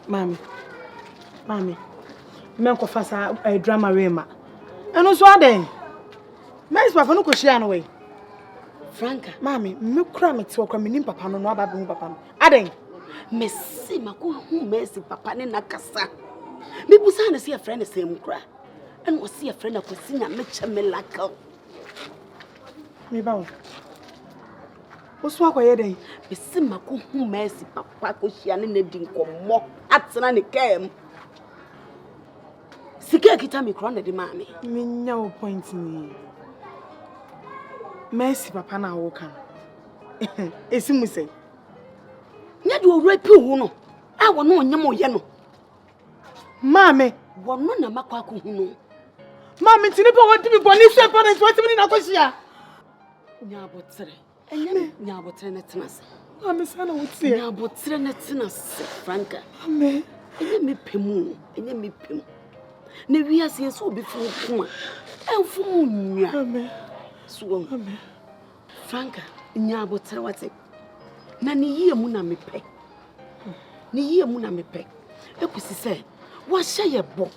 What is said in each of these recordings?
Mami. Men ko fasa a drama rema. And also aden. Mes papa no ko share no way. Franka, Mami, me kura me ti okra me nim papa no aba be papa. Aden. Messi mako hu Messi papa ne nakasa. Me busa na see a friend same kura. And we see a friend akwasi nya meche melaka. Me ba wo. Owusuwaa kwaye den. Messi mako hu Messi papa ko hia ne di nkomo atena ne kem. Sika kita me kura na de mami. Me nya wo point ni. Messi papa na wo kan. Esimu sei. Nya de orepi hu no. A wo no onyem oye no. Mami, wo no na makwa ko hu no. Mami tini pa wadi mi boni se parents wati mi na ko hia. Nya botre. Enye nya botre na tenase. Mami sana wuti e. Nya botre na tenase Franka. Mami, enye me pemu, enye me pemu. Ne wiase ye so obi fu kuma. Enfu mu nwa. mami. So mami. Franka, nya botre wati. Na ne yie mu na mepe. Ne yie mu na mepe. Ekusi se, wa hye ye bo.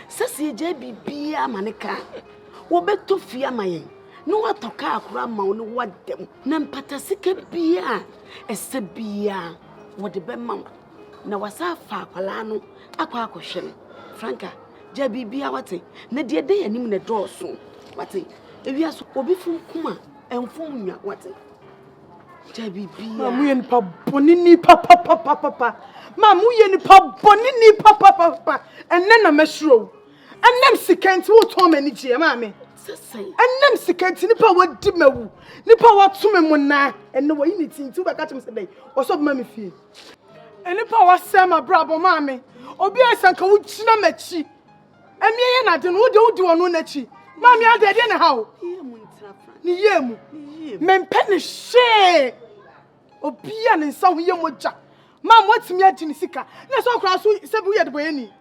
Sese eje bibia maneka. Wo beto fia mayen. No watoka akura ma wo ne wadem. Na mpata sika bia, ese bia, wo de be ma. Na wasa fa akwala no akwa akohwe. Franka, je bibia wate. Na de de yanim na dooso. Wate. Ewia so obi fu kuma, enfu nwa wate. Je bibia. Mamu ye nipa bonini papa. Mamu ye nipa bonini papa. Enne na mesro. Ennem sikenti wo to mani je mami. Sesai. Ennem sikenti nipa wadi mawu. Nipa watu me mona. Enne wo yini tinti wo beka chim se dai. Oso be mami fie. Enipa wasema brabo mami. Obi asanka wo china machi. Emiye na de no wo de wodi wono na chi. Mami ade de na hawo. Yemu ntra Franka. Ni yemu. Mempe ne she. Obi ya ne nsa ho yemu ja. Mam watimi agi ni sika. Na so kra so se bu ye de boye ni.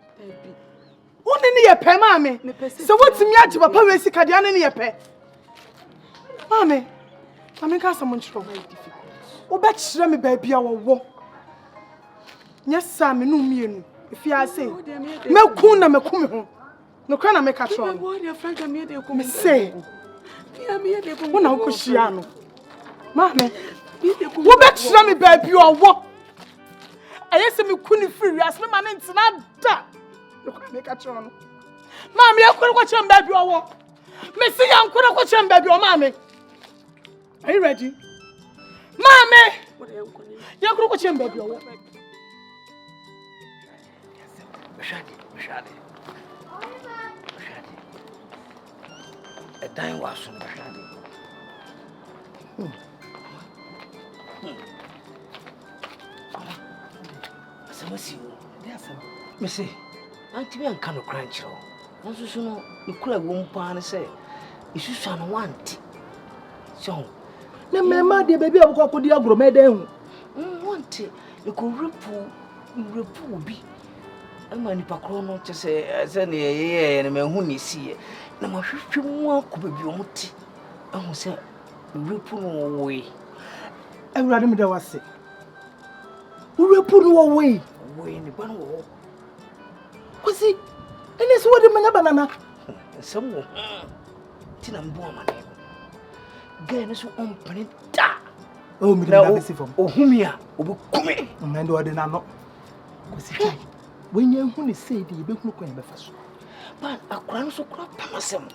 Woni ni ye pe mami. Se watimi agi papa we sika de ane ni ye pe. Mami. Mami ka so monchro. Wo be kire me ba bia wo wo. Nya sa me no mienu. Efi ase. Meku na meku me ho. No kra na me ka tro. Me say. Wo na wo hia no. Mami. Wo be kire me ba bia wo. Ayese me kuni free as me man ntina da. No kwa make a tron. Mami yakuru kwa chamba baby owo. Me see yankuru kwa chamba baby o mami. Are you ready? Mami. Yakuru kwa chamba baby owo. Bashadi. A dying was from Bashadi. Missy, Auntie, I'm kind of cranky. Once you know, you could have one pan and say, you should sound want. So, no, mamma, dear baby, I'll go to the agro madam. Want it, you could repoo be. I'm only Pacrono to say, as any and a man who is here. No, my 51 could be wanted. I will say, repoo away. I rather me that was sick. We will put away. Away in the one wall. Was it? And that's what the man banana. Some Tinam Boman. Gain is on Penita. Oh, me now, oh, Humia, oh, come and do I did not. Was it? When you say the book look in the first. But a crown so crop, Pamasem.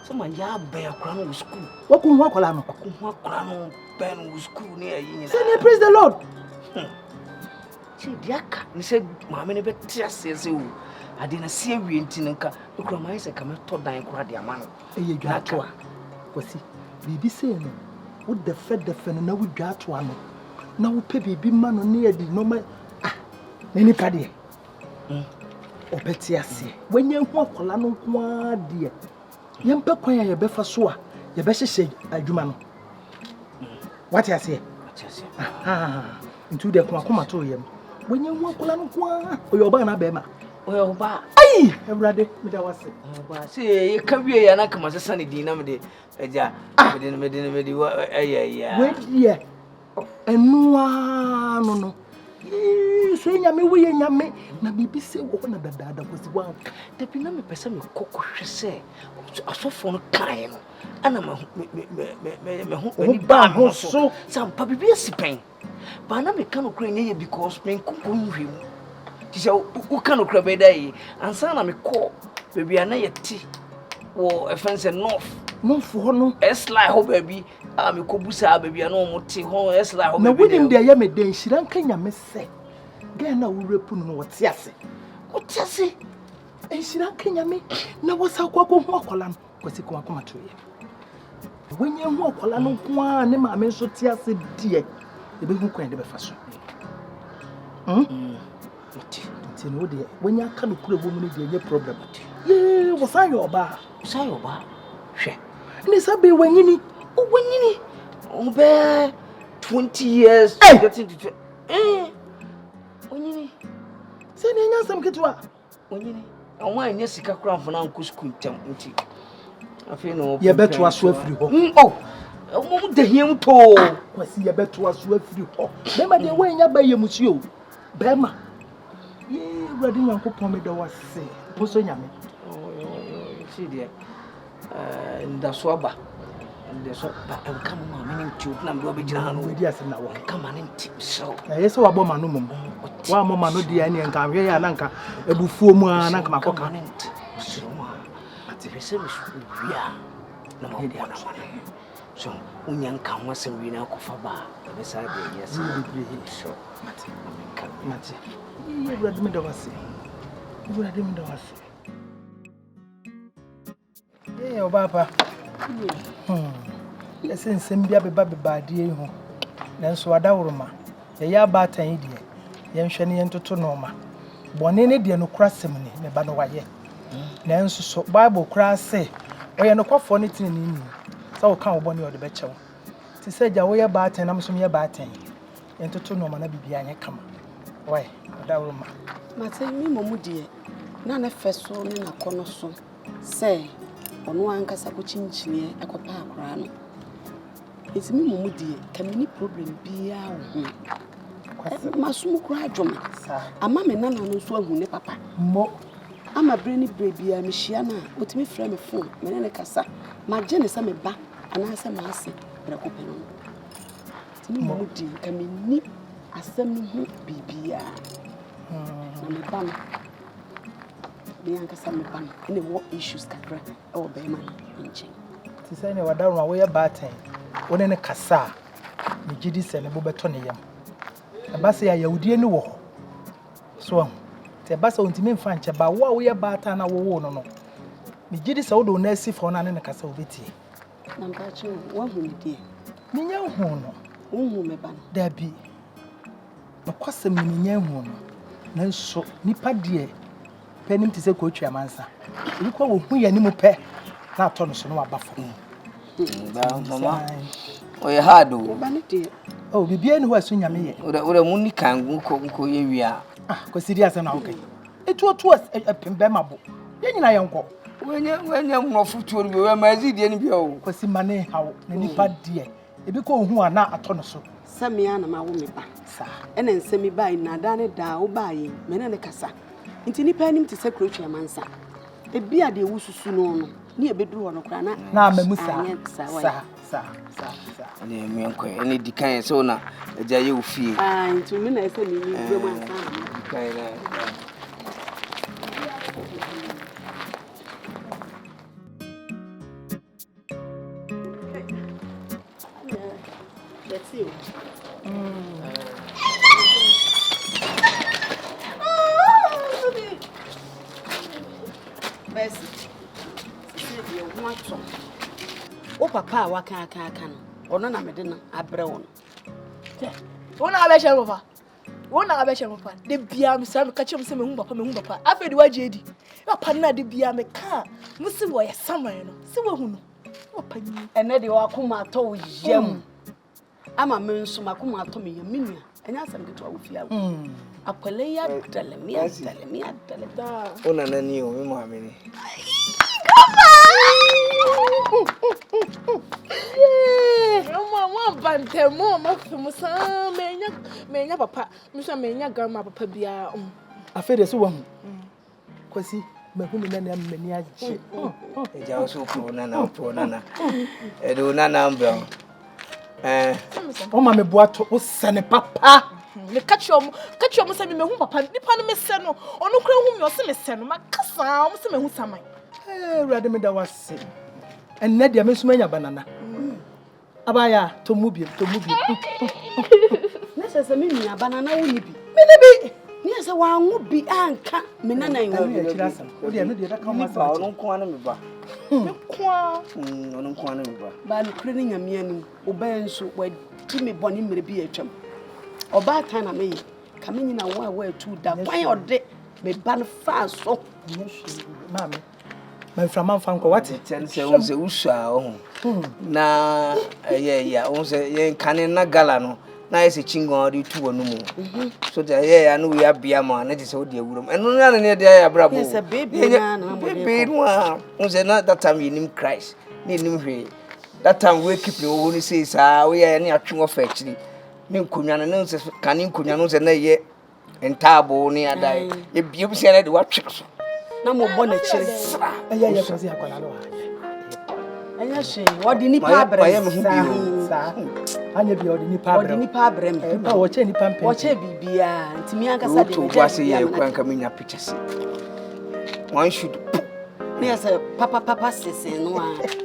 Someone yard bear crown school. What can walk along? What crown pen school near you? Praise the Lord. Diaka, you said, Mamma never says you. I didn't see you in Tinaka. The Cromais are coming to die and cry their man. You got to was he? Be saying, would the fed the fen now we got one. Now we pay be man near the normal. Ah, any paddy. O Petiasi. When you walk along, dear. Young Pequia, your befasua, your best say, I do man. What I say? Ah, into the Quacomatorium. When you walk along, or your banner bema. Well, ba, ay, everybody, me that was it. See, you come here and I come as a sunny dinner. Yeah, I didn't yeah. Wait, yeah. And no, So nyame wo ye nyame na bibi se wo na dada ko si wan da bi na me pese me kokkohwe se asofo no kan no ana me ho ba ho so sampa bibi asipen ba na me kan okra nye because me kokko nhwe mu ti se wo kan okra be dai ansa na me ko baby ana yeti wo efense north ho no esla ho baby me ko busa baby ana o mote ho esla ho na wonim de ya me den hira nka nyame se ga na wo repu no wote ase enhira nka nyame na wosa kwako ho akola no kwasi ko akoma to ye wenye ho akola no ko a ne ma me nso te ase die ebe hu kwan de be fa so no de wenye aka no kura bo mu ne de ye problem ye wosa yo ba hwe ni sabe wanyini o be 20 years getting to onyini se ne nya sam ketwa onyini awon anya sika kura mfana nko school ntam nti afi no ye beto aso afiri ho mo de hiem to kwasi ye beto aso afiri ho be ma de wanya ba ye musuo be ma ye urade nyankopon me do wase poso nyame see there ndaso aba ndaso come on many tube na mdo be jina hanu we dia se na wo come on nti so na ye se wabo ma no mum wa mo ma no dia ne nka hwe ya na nka ebufuo mu a na nka makoka so ati pese me wia na mo dia na so unya nka ho asem wi na kofa ba be sa be yes so mate ye urade me do wase ye obapa ese nsem bia beba de hu nanso adawroma ye ya batan die ye nhwe ne yentoto no ma bone ne de no krasem ne me ba no waye nanso so bible krase oye no kwafo ne tini ni sa wo kan wo bone o de be chewo ti se ja wo ye batan na mso me ye batan yentoto no ma na bibia anye kama why adawroma mate mi momu die na na feso ne na kono so se ono ankasa ko chinchine akopa akra no enti mi momu die kamini problem bia wo ho masum kura adwoma ama me nana no so ahu ne papa mo ama breni brebia me hia na otimi frɛ me phone me ne kasa ma je ne se me ba ana se ma ase brekopɛ no enti mi momu die kamini asɛm no hu bibia na me ba no bianca some ban any what issues kakra or be man nche ti say ne wadaruma wo ye batan woni ne kasa me gidi se ne bo beto ne yam aba se ya yahudie ni wo so te ba se ontimi mfa nche ba wo ye batan na wo no no me gidi se wo do na asifo na ne kasa obetie na mpachi wo hu ni die me nya hu no hu me ban da bi no kwasem me nya hu no nanso nipa die penim ti se ko twa mansa ni ko wo hu ya ni mu pe na to no so no abafo ba mama oye hard o ba ne die oh bibia ni ho asu nyame ye ora munni kan ko ye wia ko serious na okay etu pembe mabo ye nyina ye nko wenya mnofu tuo ni we ma zidie ni bia o ko si mane hawo na nipa die ebi ko hu ana ato no so samia na ma wo me ba sa ene nsemi ba ina da ne da wo ba ye me ne kasa nti nipa anim te se kurotwa mansa ebi ade wususu no no ni ebeduru ho no kra na amamusa sa ne mi enko ene dikan se ona aja ye ofie nti mi na ese ni gbe mansa dikan na let's see Besi. Sisi wo ato. O papa waka aka no. Ono na mede na abre wo no. Wona abehye mofa. Wona abehye mofa. De bia me sa me ka chem se me hu papa. Afedi waje edi. Papa na de bia me ka. Musi wo ye saman no. Si wo hu no. Papa ni. Ene de wakoma ato wo yam. Ama me nso makoma ato me yam minua. Enya asem keto wo fia wo. Akwale ya dale mi da. ona nani o me mo ameni Mama, bante mo mafusa menya papa. Musa menya grandma papa bia. Afede so wahu. Kwasi mahunu na na mani agye. Eja so pro nana. Edo nana mbro. O ma me boato o sene papa. Me catch you say me hu papa. Nipa no me se no. Ono kura hu me o se me se no. Makasa o se me hu saman. Rade me da wase. Enne dia me suma nya banana. Abaya to mubi. Nese se me nua banana wo ni bi. Me ne bi. Ni se wa ngo bi anka me nana yin wo. O dia no dia da ka ma Ba ono nko ana me ba. Me kwa. Ono nko ana me ba. Ba no kure ni nyame anim. Oba enso wa ti me boni mere bi atwam. Oba tan na me ka me nyina wa atu da kwan ode me ba no fa so. Mama. My from Franka what? Ten say on say Owusuwaa na on say yen kanin na gala no na ese chingon di tu wonu mu so the no we abia ma na say o de awurum eno na ne de ya brabo yes a baby na baby no on say na that time you nim Christ ni nim hwe that time we keep no wonu say sa we ya ne atwe ofa akiri ne nkonwa no say kanin nkonwa no say na ye entabo ni adai e biem say na de watwe so na mo bo na chire ya kwasi akwala no anya she odi nipa abrem sa anya bi odi nipa abrem odi nipa abrem wo che nipa mpem wo che bibia ntimi ankasa de to wase ye kwan ka menya pictures one should me say papa sese no a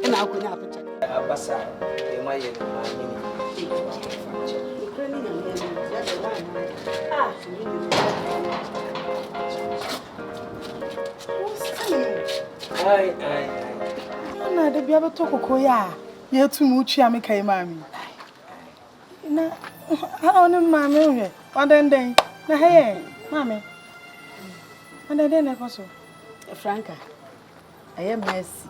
na akonya picture abasa e ma ye ma ni ai Na de bia beto kokoya ye tumu uchi ameka e mami na ha onu mami hwe odenden na he mami odenden na koso Franka aye mercy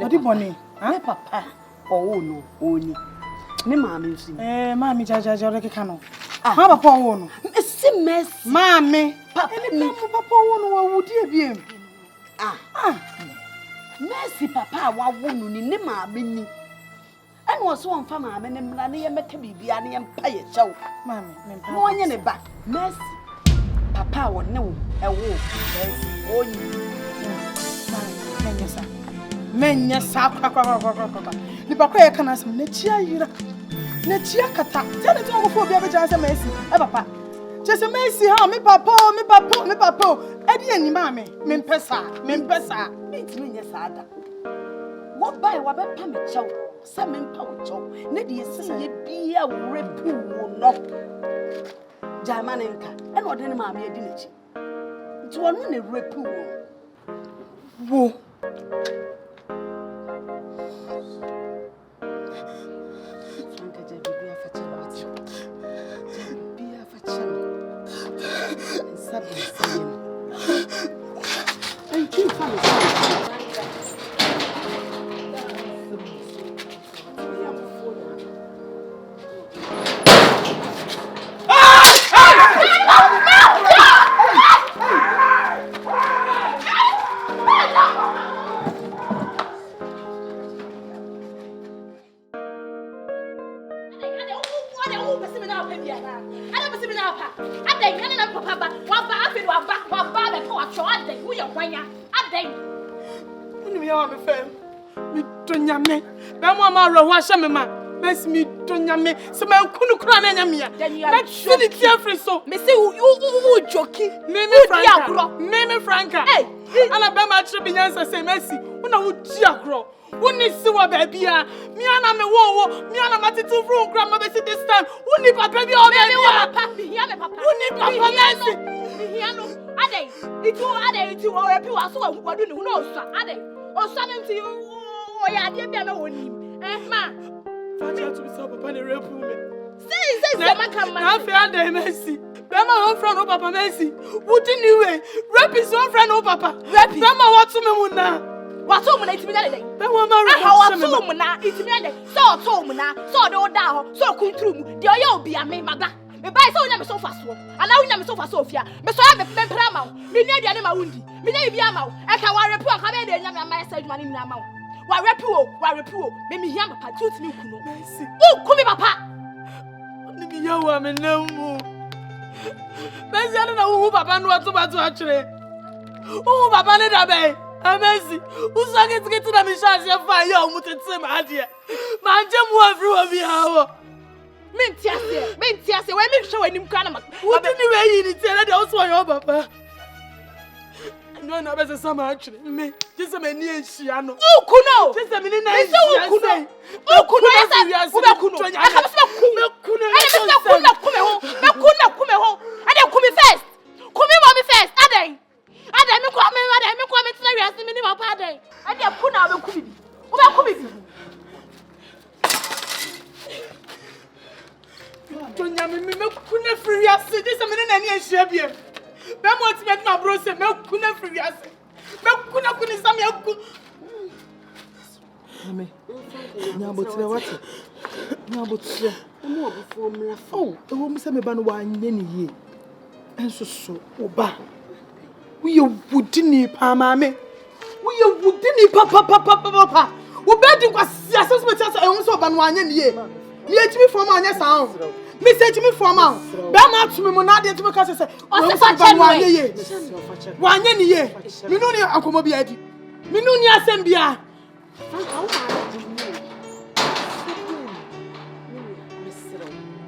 odi boni ne papa owo no oni ne mami nsi mami jaja ore keka no ha papa owo no si mercy mami papa ni papa owo no wa wudi ebiem mercy papa wa wonu ni ne maame ni eno so won fa maame ne mra ne ye meka bibia ne ye mpa ye chew mami me mpa no onye ne ba mercy papa wo ne wo ewo mercy onyi mami menya sa kwa ni ba kwa ye kana sam na chia yira na chia kata tell it go for bia be chance mercy papa just mercy ha me papa e di ani mami me mpesa ntimi nya saada wo bai wa be pa me chew se me mpa wo chew ne de yesi ye bia wo repu wo no jamane nka ene ode ne maame edi nachi nti wonu ne repu wo Franka je bibia fa chew bibia fa chew sabi sin and keep family. Mes mi tonyame se ma kunu kura na nya mia na fini tia free so Me say you joking me Franka ana be ma chire binyansa say Messi una wo di agro woni si wa ba bia mi ana me wo mi ana matete fru nkra ma be si this time woni papa bia o ba papa me here me papa woni papa Messi me here no ade itu o epi wa so wa du ni no osa ade osa nti o ya ade bia na woni ma Facha to be so papa ne rape me. Say maka man. Na fe ande Messi. Bema one friend o papa Messi. Wudi ni we. Rape is one friend o papa. Rape. Bema watu me mu na. Watu mu na itimi na le. Bema ma rape. Watu mu na itimi na le. So to mu na. So de o da ho. So kuntru mu. De o ye obi ame maba. Me buy so na me so fast wo. Ana wo na me so fast ofia. Me so ya me pempra ma wo. Me nya aduane ma wundi. Me nya bia ma wo. E ka wa repu an ka be de nya me ama esa adwuma ni na ma wo. Wa repu o. Me me hia papa tuti ni kunu. Mercy. O kumi papa. Ni bi yawa me namu. Mercy ana na wo papa no ato a chere. O papa ne da be. Mercy. Usage tiketi na me chance ya fa ya o mutete ma ade. Ma nje mu afri wa bi hawo. Mentiase, we make sure when him kana mak. What did you wear in it? Tell us why your papa. No, no, better some actually. Me, just a many shiano. Oh, kuno. Just a minute. Kuno. Oh, kuno. Kuno. I have some kuno. Kuno. I have some kuno. Kuno. I don't come first. Come mommy first. Ade. Me come to the rest minimum pade. I dey kuno be kubi. Ube kubi. Tonya me kuna free as this a minute na ehia biem. Me motivate my bro say me kuna free as. Me kuna sam ya ku. Mami. Nya botire what? Nya botire. Mo obufo mra fa. Oh, e wo mi say me ba no wa anye ni yie. Enso so oba. Wo ye wudini pa mami. Wo ye wudini pa. Wo be di kwasi aseso me tell say e wo so oba no anye ni yie. Me ejimi form anya sound. Me say ejimi form am. Be ma to me mo na de to me ka say o se fa chenwe ye. Wa anya ni ye. Me no ni akomo bi adi. Me no ni asem bia.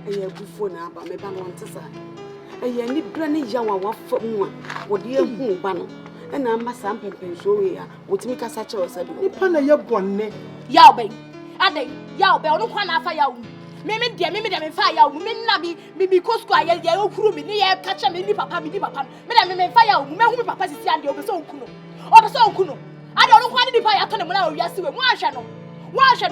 Eye bufo na aba me ba no ntesa. Eye ni bra ne yawa wa fam a wo de ehu ba no. E na ama sa mpempen so we a wotimi kasa che wo sadu. Nipa na ye bonne. Ya obey. Ade, ya obey onu kwa na afa ya wu. Me de me fa ya wu. Me na mi ko school aye ye okuru mi ni ye ka che me ni papa. Me de me fa ya wu. Me hu mi papa sisi ande obeso okuno. Ade onu kwa ni nipa ya to ne mo na owiase we. Mo ahwe no.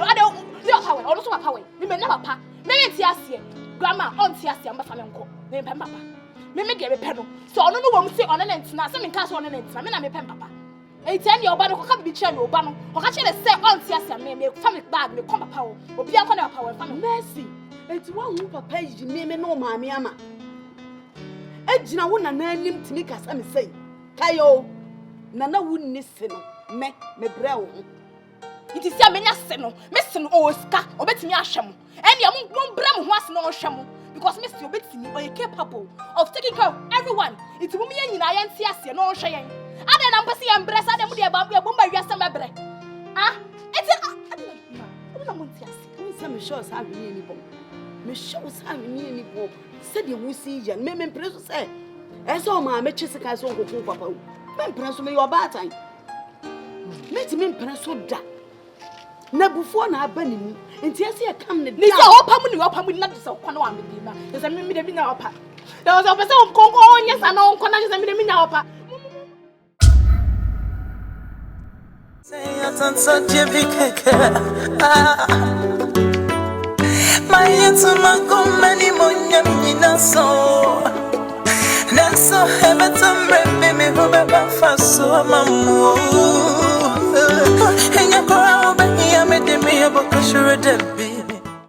Ade ni papa we. Onu so papa we. Me na papa. Me ti ase. Grandma on ti ase am ba fa me nko. Me pem papa. Me de me pe no. So onu no wo mu se onu na ntina. Se me ka so onu na ntina. Me na me pem papa. Eighteen your bano koka bi chere no bano koka chere say on ti ase me family bag me come papa wo obi akọ na papa wo family Mercy enti wa hu papa yi me no maame ama ejina wo na anim timi kasa me sei kayo na wo ni se no me bre wo iti sia me nya se no me se no o ska obetimi ahwem ene mo bra mo ho ase no hwem because me still obetimi o capable of taking care of everyone iti mo me nyina ye nti ase no hwe yen ade na mpese ye mbresa ade mu de ba bomba wiase mebre ah eti ade na mo nti ase wo se me sure sa hwene ni bom me sure sa hwene ni bom se de wo si ya me mpreso se ese o ma me chise kan so nkoko papa wo me mpreso me yo ba atan me ti me mpreso da na bufo na aba ni mu enti ase ye kam ne da ni se opa mu ni na de se kwa na wa me di ma se me de bi na opa da was opa se o konko onye sa na onko na se me de mi na opa Say I'm such a big my answer my go many monya so naso have some me who be fast so mamu and you go out but here me de me about sure de be